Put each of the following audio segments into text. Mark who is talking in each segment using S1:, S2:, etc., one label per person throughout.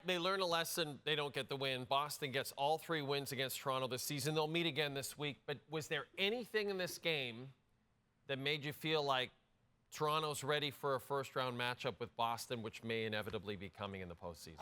S1: they learn a lesson. They don't get the win. Boston gets all 3 wins against Toronto this season. They'll meet again this week. But was there anything in this game that made you feel like Toronto's ready for a first-round matchup with Boston, which may inevitably be coming in the postseason?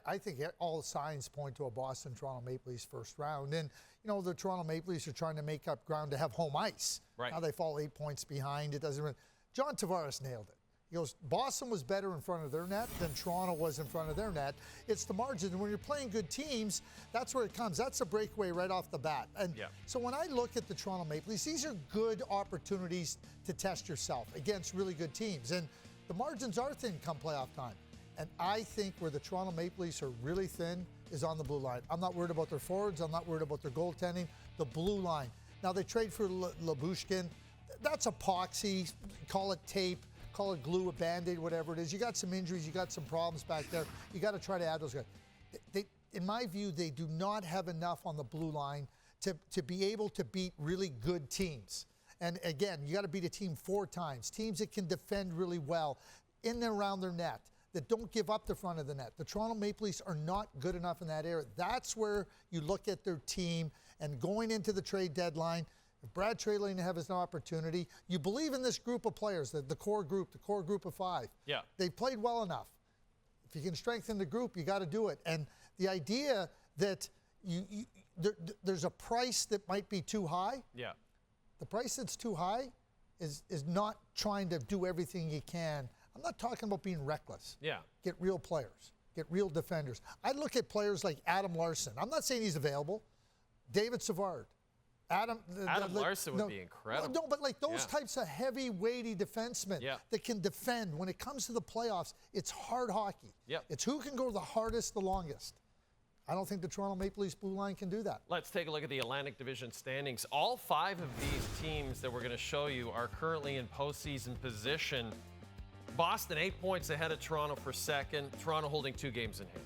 S2: I think all the signs point to a Boston-Toronto Maple Leafs first round. And, the Toronto Maple Leafs are trying to make up ground to have home ice.
S1: Right.
S2: Now they fall 8 points behind. It doesn't really. John Tavares nailed it. He goes, Boston was better in front of their net than Toronto was in front of their net. It's the margin. And when you're playing good teams, that's where it comes. That's a breakaway right off the bat. And so when I look at the Toronto Maple Leafs, these are good opportunities to test yourself against really good teams. And the margins are thin come playoff time. And I think where the Toronto Maple Leafs are really thin is on the blue line. I'm not worried about their forwards. I'm not worried about their goaltending. The blue line. Now, they trade for Labushkin. That's epoxy. Call it tape. Call it glue, a Band-Aid, whatever it is. You got some injuries. You got some problems back there. You got to try to add those guys. In my view, they do not have enough on the blue line to be able to beat really good teams. And again, you got to beat a team 4 times. Teams that can defend really well in and around their net, that don't give up the front of the net. The Toronto Maple Leafs are not good enough in that area. That's where you look at their team and going into the trade deadline. If Brad Trelane has an opportunity, you believe in this group of players, the core group of 5.
S1: Yeah.
S2: They've played well enough. If you can strengthen the group, you got to do it. And the idea that there's a price that might be too high.
S1: Yeah.
S2: The price that's too high is not trying to do everything you can. I'm not talking about being reckless.
S1: Yeah.
S2: Get real players. Get real defenders. I look at players like Adam Larson. I'm not saying he's available. David Savard. Adam
S1: Larson would be incredible.
S2: No, but like those types of heavy, weighty defensemen that can defend. When it comes to the playoffs, it's hard hockey.
S1: Yep.
S2: It's who can go the hardest, the longest. I don't think the Toronto Maple Leafs blue line can do that.
S1: Let's take a look at the Atlantic Division standings. All 5 of these teams that we're going to show you are currently in postseason position. Boston 8 points ahead of Toronto for second. Toronto holding 2 games in hand.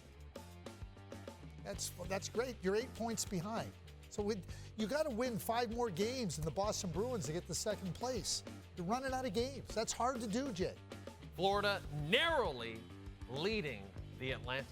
S2: That's great. You're 8 points behind. So you got to win 5 more games than the Boston Bruins to get the second place. You're running out of games. That's hard to do, Jay.
S1: Florida narrowly leading the Atlantic.